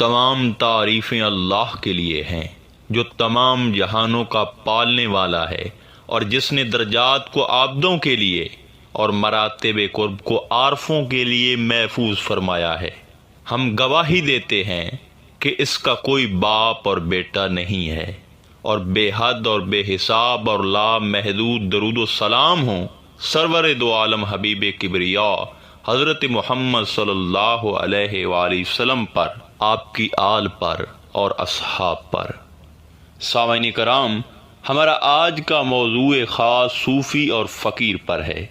تمام تعریفیں اللہ کے لیے ہیں جو تمام جہانوں کا پالنے والا ہے اور جس نے درجات کو عابدوں کے لیے اور مراتب قرب کو عارفوں کے لیے محفوظ فرمایا ہے۔ ہم گواہی دیتے ہیں کہ اس کا کوئی باپ اور بیٹا نہیں ہے، اور بے حد اور بے حساب اور لا محدود درود و سلام ہوں سرور دو عالم حبیب کبریا حضرت محمد صلی اللہ علیہ وآلہ وسلم پر، آپ کی آل پر اور اصحاب پر۔ سامعین کرام، ہمارا آج کا موضوع خاص صوفی اور فقیر پر ہے،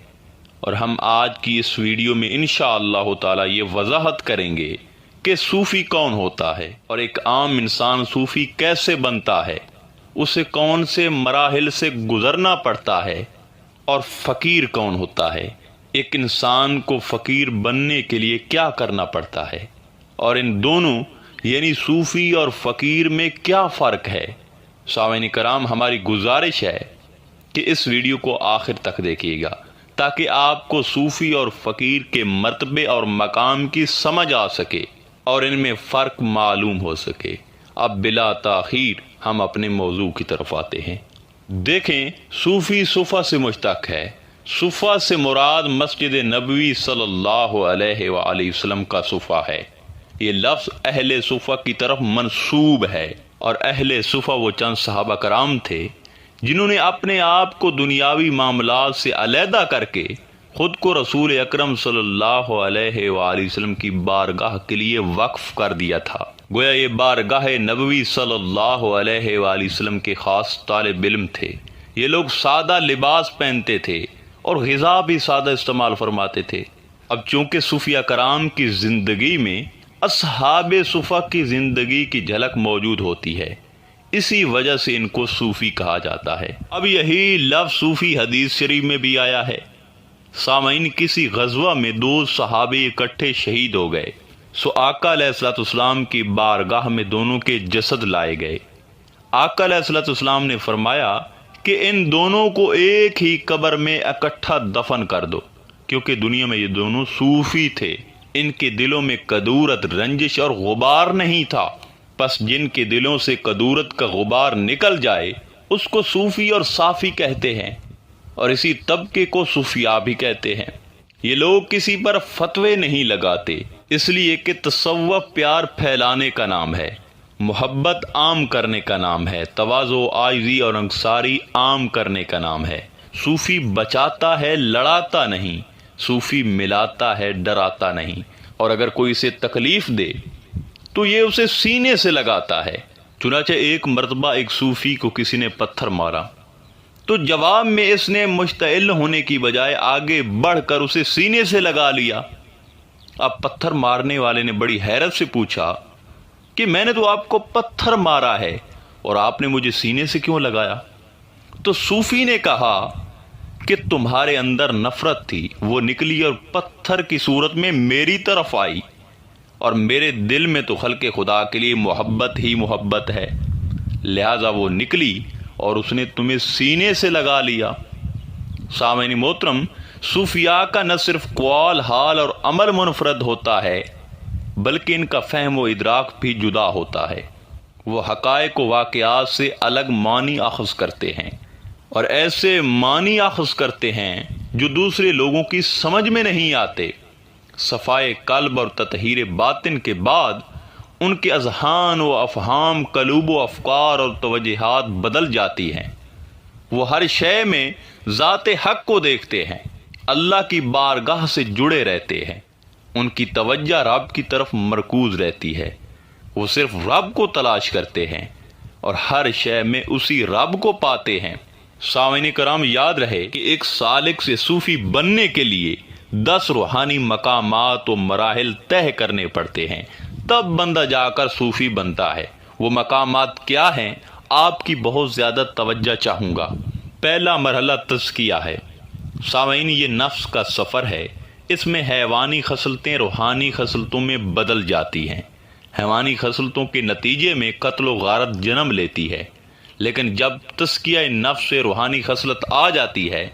اور ہم آج کی اس ویڈیو میں انشاءاللہ تعالی یہ وضاحت کریں گے کہ صوفی کون ہوتا ہے، اور ایک عام انسان صوفی کیسے بنتا ہے، اسے کون سے مراحل سے گزرنا پڑتا ہے، اور فقیر کون ہوتا ہے، ایک انسان کو فقیر بننے کے لیے کیا کرنا پڑتا ہے، اور ان دونوں یعنی صوفی اور فقیر میں کیا فرق ہے۔ سامعین کرام، ہماری گزارش ہے کہ اس ویڈیو کو آخر تک دیکھیے گا تاکہ آپ کو صوفی اور فقیر کے مرتبے اور مقام کی سمجھ آ سکے اور ان میں فرق معلوم ہو سکے۔ اب بلا تاخیر ہم اپنے موضوع کی طرف آتے ہیں۔ دیکھیں، صوفی صفہ سے مشتق ہے۔ صفہ سے مراد مسجد نبوی صلی اللہ علیہ وآلہ وسلم کا صفہ ہے۔ یہ لفظ اہل صفہ کی طرف منسوب ہے، اور اہل صفہ وہ چند صحابہ کرام تھے جنہوں نے اپنے آپ کو دنیاوی معاملات سے علیحدہ کر کے خود کو رسول اکرم صلی اللہ علیہ وآلہ وسلم کی بارگاہ کے لیے وقف کر دیا تھا۔ گویا یہ بارگاہ نبوی صلی اللہ علیہ وآلہ وسلم کے خاص طالب علم تھے۔ یہ لوگ سادہ لباس پہنتے تھے اور غذا بھی سادہ استعمال فرماتے تھے۔ اب چونکہ صوفیہ کرام کی زندگی میں اصحاب صفہ کی زندگی کی جھلک موجود ہوتی ہے، اسی وجہ سے ان کو صوفی کہا جاتا ہے۔ اب یہی لفظ صوفی حدیث شریف میں بھی آیا ہے۔ سامعین، کسی غزوہ میں دو صحابے اکٹھے شہید ہو گئے، سو آقا علیہ الصلوۃ والسلام کی بارگاہ میں دونوں کے جسد لائے گئے۔ آقا علیہ الصلوۃ والسلام نے فرمایا کہ ان دونوں کو ایک ہی قبر میں اکٹھا دفن کر دو، کیونکہ دنیا میں یہ دونوں صوفی تھے۔ ان کے دلوں میں کدورت، رنجش اور غبار نہیں تھا، پس جن کے دلوں سے کدورت کا غبار نکل جائے اس کو صوفی اور صافی کہتے ہیں، اور اسی طبقے کو صوفیاء بھی کہتے ہیں۔ یہ لوگ کسی پر فتوے نہیں لگاتے، اس لیے کہ تصوف پیار پھیلانے کا نام ہے، محبت عام کرنے کا نام ہے، تواضع، عاجزی اور انکساری عام کرنے کا نام ہے۔ صوفی بچاتا ہے، لڑاتا نہیں۔ صوفی ملاتا ہے، ڈراتا نہیں، اور اگر کوئی اسے تکلیف دے تو یہ اسے سینے سے لگاتا ہے۔ چنانچہ ایک مرتبہ ایک صوفی کو کسی نے پتھر مارا تو جواب میں اس نے مشتعل ہونے کی بجائے آگے بڑھ کر اسے سینے سے لگا لیا۔ اب پتھر مارنے والے نے بڑی حیرت سے پوچھا کہ میں نے تو آپ کو پتھر مارا ہے اور آپ نے مجھے سینے سے کیوں لگایا؟ تو صوفی نے کہا کہ تمہارے اندر نفرت تھی، وہ نکلی اور پتھر کی صورت میں میری طرف آئی، اور میرے دل میں تو خلق خدا کے لیے محبت ہی محبت ہے، لہذا وہ نکلی اور اس نے تمہیں سینے سے لگا لیا۔ سامعین محترم، صوفیاء کا نہ صرف قول، حال اور عمل منفرد ہوتا ہے بلکہ ان کا فہم و ادراک بھی جدا ہوتا ہے۔ وہ حقائق و واقعات سے الگ معنی اخذ کرتے ہیں، اور ایسے معنی اخذ کرتے ہیں جو دوسرے لوگوں کی سمجھ میں نہیں آتے۔ صفائے قلب اور تطہیر باطن کے بعد ان کے اذہان و افہام، قلوب و افکار اور توجہات بدل جاتی ہیں۔ وہ ہر شے میں ذات حق کو دیکھتے ہیں، اللہ کی بارگاہ سے جڑے رہتے ہیں، ان کی توجہ رب کی طرف مرکوز رہتی ہے۔ وہ صرف رب کو تلاش کرتے ہیں اور ہر شے میں اسی رب کو پاتے ہیں۔ سامعین کرام، یاد رہے کہ ایک سالک سے صوفی بننے کے لیے 10 روحانی مقامات و مراحل طے کرنے پڑتے ہیں، تب بندہ جا کر صوفی بنتا ہے۔ وہ مقامات کیا ہیں؟ آپ کی بہت زیادہ توجہ چاہوں گا۔ پہلا مرحلہ تزکیہ ہے۔ سامعین، یہ نفس کا سفر ہے، اس میں حیوانی خصلتیں روحانی خصلتوں میں بدل جاتی ہیں۔ حیوانی خصلتوں کے نتیجے میں قتل و غارت جنم لیتی ہے، لیکن جب تزکیہ نفس سے روحانی خصلت آ جاتی ہے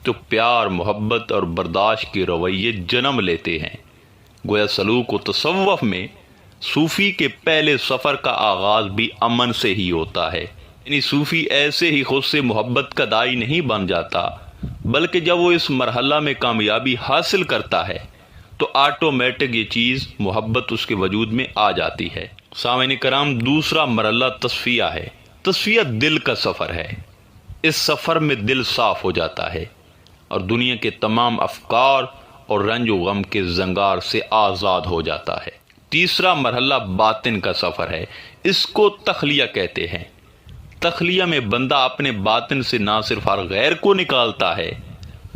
تو پیار، محبت اور برداشت کے رویے جنم لیتے ہیں۔ گویا سلوک و تصوف میں صوفی کے پہلے سفر کا آغاز بھی امن سے ہی ہوتا ہے، یعنی صوفی ایسے ہی خود سے محبت کا داعی نہیں بن جاتا، بلکہ جب وہ اس مرحلہ میں کامیابی حاصل کرتا ہے تو آٹومیٹک یہ چیز محبت اس کے وجود میں آ جاتی ہے۔ سامعین کرام، دوسرا مرحلہ تصفیہ ہے۔ تصفیہ دل کا سفر ہے۔ اس سفر میں دل صاف ہو جاتا ہے اور دنیا کے تمام افکار اور رنج و غم کے زنگار سے آزاد ہو جاتا ہے۔ تیسرا مرحلہ باطن کا سفر ہے، اس کو تخلیہ کہتے ہیں۔ تخلیہ میں بندہ اپنے باطن سے نہ صرف ہر غیر کو نکالتا ہے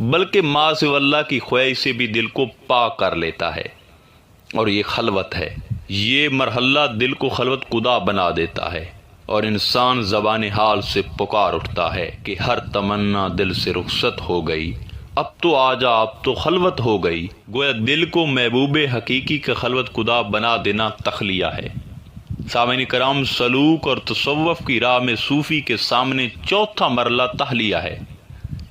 بلکہ ما سوی اللہ کی خواہش سے بھی دل کو پاک کر لیتا ہے، اور یہ خلوت ہے۔ یہ مرحلہ دل کو خلوت خدا بنا دیتا ہے اور انسان زبان حال سے پکار اٹھتا ہے کہ ہر تمنا دل سے رخصت ہو گئی، اب تو آجا، اب تو خلوت ہو گئی۔ گویا دل کو محبوب حقیقی کا خلوت خدا بنا دینا تخلیہ ہے۔ سامعین کرام، سلوک اور تصوف کی راہ میں صوفی کے سامنے چوتھا مرحلہ تحلیہ ہے۔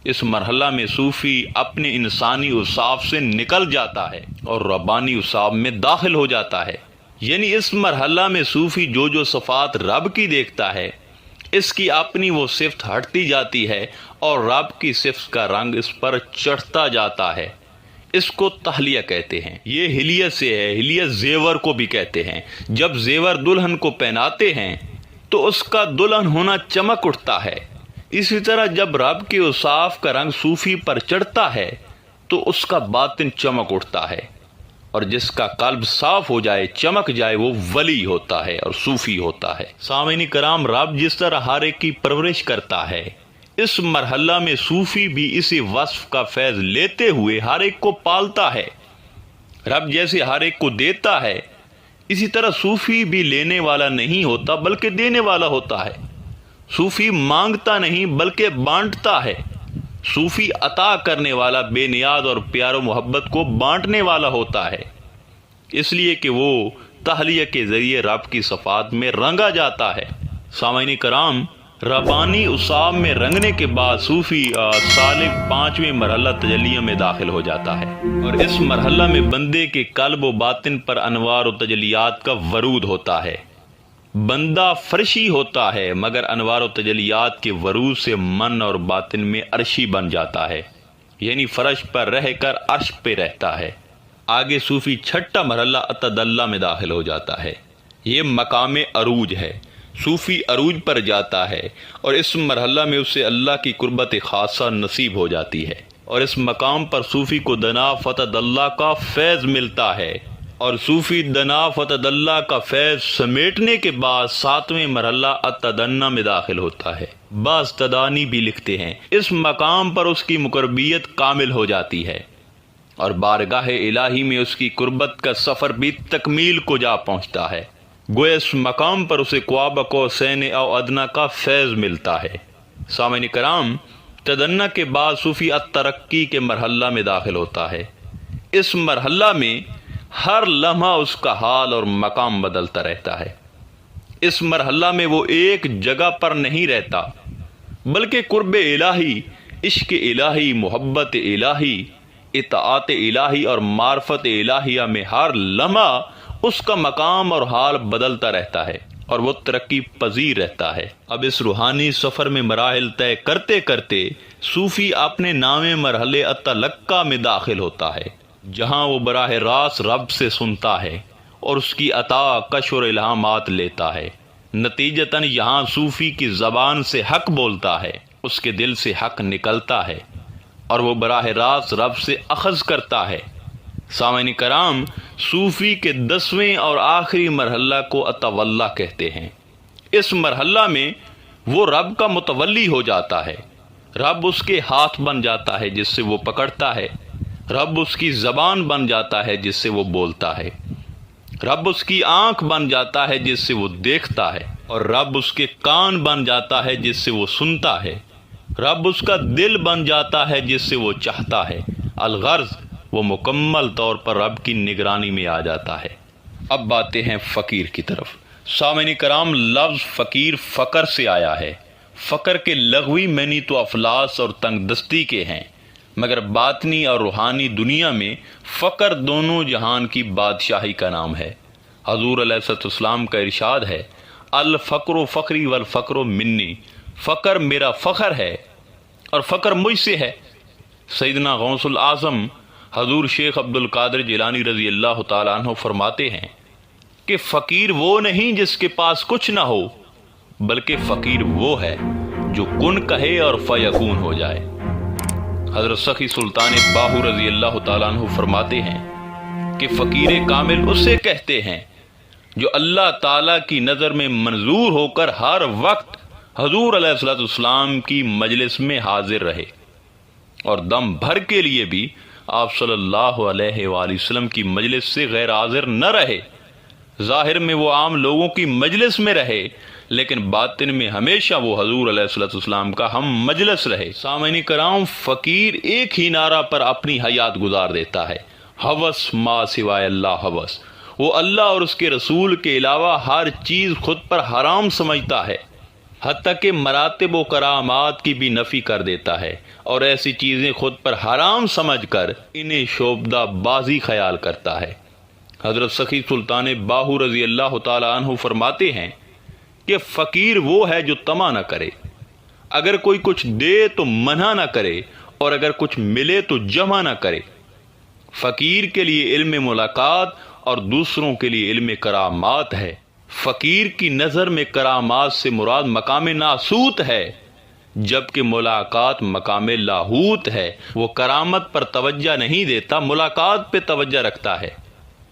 اس مرحلہ میں صوفی اپنے انسانی اوصاف سے نکل جاتا ہے اور ربانی اوصاف میں داخل ہو جاتا ہے، یعنی اس مرحلہ میں صوفی جو صفات رب کی دیکھتا ہے، اس کی اپنی وہ صفت ہٹتی جاتی ہے اور رب کی صفت کا رنگ اس پر چڑھتا جاتا ہے۔ اس کو تحلیہ کہتے ہیں۔ یہ حلیہ سے ہے، حلیہ زیور کو بھی کہتے ہیں۔ جب زیور دلہن کو پہناتے ہیں تو اس کا دلہن ہونا چمک اٹھتا ہے، اسی طرح جب رب کے اوصاف کا رنگ صوفی پر چڑھتا ہے تو اس کا باطن چمک اٹھتا ہے، اور جس کا قلب صاف ہو جائے، چمک جائے، وہ ولی ہوتا ہے اور صوفی ہوتا ہے۔ سامعین کرام، رب جس طرح ہر ایک کی پرورش کرتا ہے، اس مرحلہ میں صوفی بھی اسی وصف کا فیض لیتے ہوئے ہر ایک کو پالتا ہے۔ رب جیسے ہر ایک کو دیتا ہے، اسی طرح صوفی بھی لینے والا نہیں ہوتا بلکہ دینے والا ہوتا ہے۔ صوفی مانگتا نہیں بلکہ بانٹتا ہے۔ صوفی عطا کرنے والا، بے نیاز اور پیار و محبت کو بانٹنے والا ہوتا ہے، اس لیے کہ وہ تحلیہ کے ذریعے رب کی صفات میں رنگا جاتا ہے۔ سامعین کرام، ربانی اصاب میں رنگنے کے بعد صوفی سالک پانچویں مرحلہ تجلیہ میں داخل ہو جاتا ہے، اور اس مرحلہ میں بندے کے قلب و باطن پر انوار و تجلیات کا ورود ہوتا ہے۔ بندہ فرشی ہوتا ہے مگر انوار و تجلیات کے ورود سے من اور باطن میں عرشی بن جاتا ہے، یعنی فرش پر رہ کر عرش پہ رہتا ہے۔ آگے صوفی چھٹا مرحلہ اتدلہ میں داخل ہو جاتا ہے۔ یہ مقام عروج ہے۔ صوفی عروج پر جاتا ہے اور اس مرحلہ میں اسے اللہ کی قربت خاصہ نصیب ہو جاتی ہے، اور اس مقام پر صوفی کو دنا فتد اللہ کا فیض ملتا ہے، اور صوفی دنا فتد اللہ کا فیض سمیٹنے کے بعد ساتویں مرحلہ التدنی میں داخل ہوتا ہے۔ بعض تدانی بھی لکھتے ہیں اس مقام پر اس کی مقربیت کامل ہو جاتی ہے اور بارگاہ الہی میں اس کی قربت کا سفر بھی تکمیل کو جا پہنچتا ہے۔ گویا اس مقام پر اسے قاب قوسین او ادنیٰ کا فیض ملتا ہے۔ سامعین کرام، تدنی کے بعد صوفی الترقی کے مرحلہ میں داخل ہوتا ہے۔ اس مرحلہ میں ہر لمحہ اس کا حال اور مقام بدلتا رہتا ہے۔ اس مرحلہ میں وہ ایک جگہ پر نہیں رہتا بلکہ قرب الہی، عشق الہی، محبت الہی، اطاعت الہی اور معرفت الہیہ میں ہر لمحہ اس کا مقام اور حال بدلتا رہتا ہے اور وہ ترقی پذیر رہتا ہے۔ اب اس روحانی سفر میں مراحل طے کرتے کرتے صوفی اپنے نامے مرحلے التلقی میں داخل ہوتا ہے، جہاں وہ براہ راست رب سے سنتا ہے اور اس کی عطا، کشف اور الہامات لیتا ہے۔ نتیجتاً یہاں صوفی کی زبان سے حق بولتا ہے، اس کے دل سے حق نکلتا ہے اور وہ براہ راست رب سے اخذ کرتا ہے۔ سامعین کرام، صوفی کے 10ویں اور آخری مرحلہ کو التولی کہتے ہیں۔ اس مرحلہ میں وہ رب کا متولی ہو جاتا ہے۔ رب اس کے ہاتھ بن جاتا ہے جس سے وہ پکڑتا ہے، رب اس کی زبان بن جاتا ہے جس سے وہ بولتا ہے، رب اس کی آنکھ بن جاتا ہے جس سے وہ دیکھتا ہے، اور رب اس کے کان بن جاتا ہے جس سے وہ سنتا ہے، رب اس کا دل بن جاتا ہے جس سے وہ چاہتا ہے۔ الغرض وہ مکمل طور پر رب کی نگرانی میں آ جاتا ہے۔ اب باتیں ہیں فقیر کی طرف۔ سامعین کرام، لفظ فقیر فقر سے آیا ہے۔ فقر کے لغوی معنی تو افلاس اور تنگ دستی کے ہیں، مگر باطنی اور روحانی دنیا میں فقر دونوں جہان کی بادشاہی کا نام ہے۔ حضور علیہ السلام کا ارشاد ہے، الفقر فقری والفقر منی، فقر میرا فخر ہے اور فقر مجھ سے ہے۔ سیدنا غوث الاعظم حضور شیخ عبد القادر جیلانی رضی اللہ تعالیٰ عنہ فرماتے ہیں کہ فقیر وہ نہیں جس کے پاس کچھ نہ ہو، بلکہ فقیر وہ ہے جو کن کہے اور فیکون ہو جائے۔ حضرت سخی سلطان باہو رضی اللہ تعالیٰ عنہ فرماتے ہیں کہ فقیر کامل اسے کہتے ہیں جو اللہ تعالیٰ کی نظر میں منظور ہو کر ہر وقت حضور علیہ السلام کی مجلس میں حاضر رہے اور دم بھر کے لیے بھی آپ صلی اللہ علیہ وآلہ وسلم کی مجلس سے غیر حاضر نہ رہے۔ ظاہر میں وہ عام لوگوں کی مجلس میں رہے، لیکن باطن میں ہمیشہ وہ حضور علیہ السلام کا ہم مجلس رہے۔ سامعین کرام، فقیر ایک ہی نعرہ پر اپنی حیات گزار دیتا ہے، ہوس ما سوائے اللہ ہوس۔ وہ اللہ اور اس کے رسول کے علاوہ ہر چیز خود پر حرام سمجھتا ہے، حتیٰ کہ مراتب و کرامات کی بھی نفی کر دیتا ہے، اور ایسی چیزیں خود پر حرام سمجھ کر انہیں شعبدہ بازی خیال کرتا ہے۔ حضرت سخی سلطان باہو رضی اللہ تعالیٰ عنہ فرماتے ہیں کہ فقیر وہ ہے جو طمع نہ کرے، اگر کوئی کچھ دے تو منع نہ کرے، اور اگر کچھ ملے تو جمع نہ کرے۔ فقیر کے لیے علم ملاقات اور دوسروں کے لیے علم کرامات ہے۔ فقیر کی نظر میں کرامات سے مراد مقام ناسوت ہے، جبکہ ملاقات مقام لاہوت ہے۔ وہ کرامت پر توجہ نہیں دیتا، ملاقات پہ توجہ رکھتا ہے۔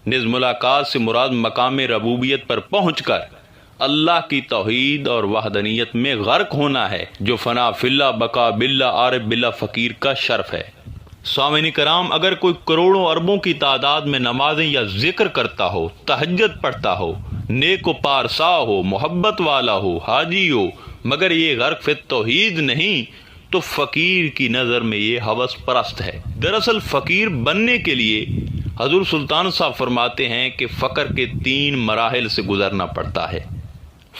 نز ملاقات سے مراد مقام ربوبیت پر پہنچ کر اللہ کی توحید اور وحدانیت میں غرق ہونا ہے، جو فنا فی اللہ بقا باللہ عارف باللہ فقیر کا شرف ہے۔ سامعین کرام، اگر کوئی کروڑوں اربوں کی تعداد میں نمازیں یا ذکر کرتا ہو، تہجد پڑھتا ہو، نیک و پارسا ہو، محبت والا ہو، حاجی ہو، مگر یہ غرق فی توحید نہیں، تو فقیر کی نظر میں یہ ہوس پرست ہے۔ دراصل فقیر بننے کے لیے حضور سلطان صاحب فرماتے ہیں کہ فقر کے 3 مراحل سے گزرنا پڑتا ہے،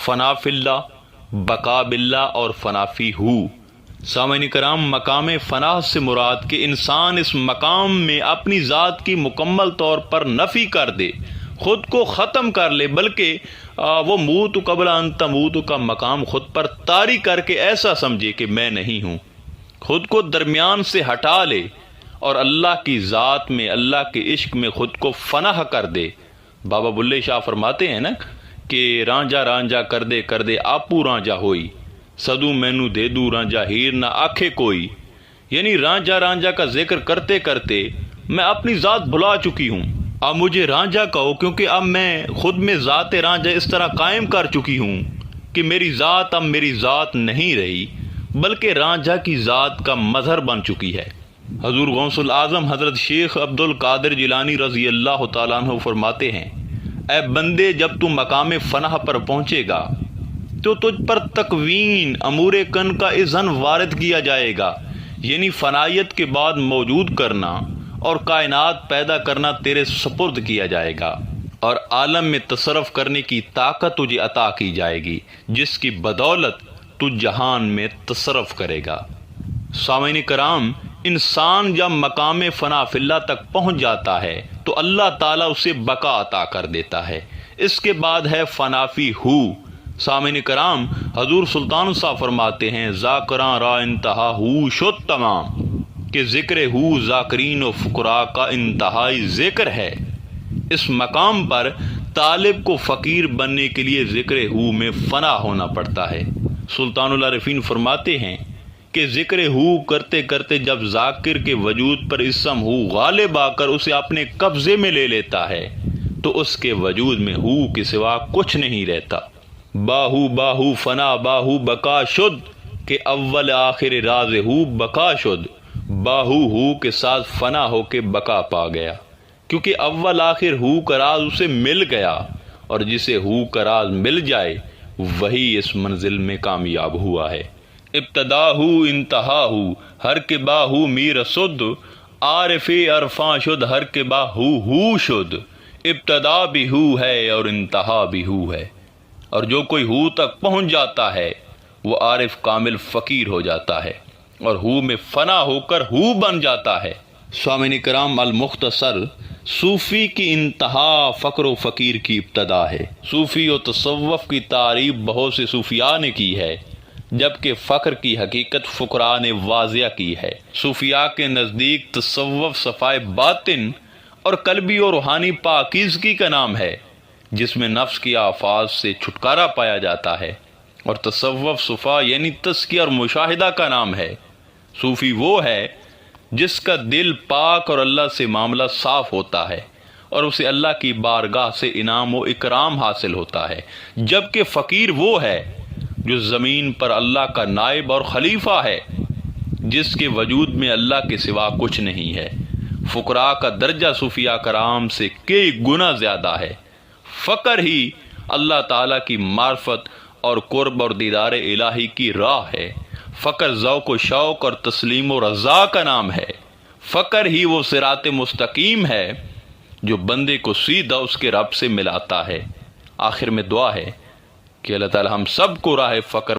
فنا فی اللہ، بقا باللہ اور فنا فی ہو۔ سامعین کرام، مقام فنا سے مراد کہ انسان اس مقام میں اپنی ذات کی مکمل طور پر نفی کر دے، خود کو ختم کر لے، بلکہ وہ موت قبل ان تموت کا مقام خود پر طاری کر کے ایسا سمجھے کہ میں نہیں ہوں، خود کو درمیان سے ہٹا لے اور اللہ کی ذات میں، اللہ کے عشق میں خود کو فنا کر دے۔ بابا بلے شاہ فرماتے ہیں نا کہ رانجا رانجا کر دے آپو رانجا ہوئی، سدو مینو دے دوں رانجا ہیر نہ آکھے کوئی۔ یعنی رانجا رانجا کا ذکر کرتے کرتے میں اپنی ذات بھلا چکی ہوں، اب مجھے رانجا کہو، کیونکہ اب میں خود میں ذات رانجا اس طرح قائم کر چکی ہوں کہ میری ذات اب میری ذات نہیں رہی، بلکہ رانجا کی ذات کا مظہر بن چکی ہے۔ حضور غوث الاعظم حضرت شیخ عبد القادر جیلانی رضی اللہ تعالیٰ عنہ فرماتے ہیں، اے بندے، جب تو مقام فنا پر پہنچے گا تو تجھ پر تکوین امور کن کا اذن وارد کیا جائے گا، یعنی فنائیت کے بعد موجود کرنا اور کائنات پیدا کرنا تیرے سپرد کیا جائے گا، اور عالم میں تصرف کرنے کی طاقت تجھے عطا کی جائے گی، جس کی بدولت تو جہان میں تصرف کرے گا۔ سامعین کرام، انسان جب مقام فنا فی اللہ تک پہنچ جاتا ہے تو اللہ تعالیٰ اسے بقا عطا کر دیتا ہے۔ اس کے بعد ہے فنا فی ہو۔ سامعین کرام، حضور سلطان صاحب فرماتے ہیں، ذاکراں را انتہا ہو شد تمام، کہ ذکر ہو ذاکرین و فقراء کا انتہائی ذکر ہے۔ اس مقام پر طالب کو فقیر بننے کے لیے ذکر ہو میں فنا ہونا پڑتا ہے۔ سلطان العارفین فرماتے ہیں کہ ذکر ہو کرتے کرتے جب ذاکر کے وجود پر اسم ہو غالب آ کر اسے اپنے قبضے میں لے لیتا ہے تو اس کے وجود میں ہو کے سوا کچھ نہیں رہتا۔ باہو باہو فنا باہو بقا شد، کہ اول آخر راز ہو بقا شد، باہو ہو کے ساتھ فنا ہو کے بقا پا گیا، کیونکہ اول آخر ہو کا راز اسے مل گیا، اور جسے ہو کا راز مل جائے وہی اس منزل میں کامیاب ہوا ہے۔ ابتدا ہو انتہا ہو ہر کے باہو میر سد، عارف عرفاں شد ہر کے باہو ہو شد۔ ابتدا بھی ہو ہے اور انتہا بھی ہو ہے، اور جو کوئی ہو تک پہنچ جاتا ہے وہ عارف کامل فقیر ہو جاتا ہے اور ہو میں فنا ہو کر ہو بن جاتا ہے۔ سامعین کرام، المختصر صوفی کی انتہا فقر و فقیر کی ابتدا ہے۔ صوفی و تصوف کی تعریف بہت سے صوفیاء نے کی ہے، جبکہ فقر کی حقیقت فقراء نے واضح کی ہے۔ صوفیاء کے نزدیک تصوف صفائے باطن اور قلبی اور روحانی پاکیزگی کا نام ہے، جس میں نفس کی آفات سے چھٹکارا پایا جاتا ہے، اور تصوف صفا یعنی تزکیہ اور مشاہدہ کا نام ہے۔ صوفی وہ ہے جس کا دل پاک اور اللہ سے معاملہ صاف ہوتا ہے، اور اسے اللہ کی بارگاہ سے انعام و اکرام حاصل ہوتا ہے، جبکہ فقیر وہ ہے جو زمین پر اللہ کا نائب اور خلیفہ ہے، جس کے وجود میں اللہ کے سوا کچھ نہیں ہے۔ فقراء کا درجہ صوفیاء کرام سے کئی گنا زیادہ ہے۔ فقر ہی اللہ تعالیٰ کی معرفت اور قرب اور دیدار الہی کی راہ ہے۔ فقر ذوق و شوق اور تسلیم و رضا کا نام ہے۔ فقر ہی وہ صراط مستقیم ہے جو بندے کو سیدھا اس کے رب سے ملاتا ہے۔ آخر میں دعا ہے کہ اللہ تعالی ہم سب کو راہ فقر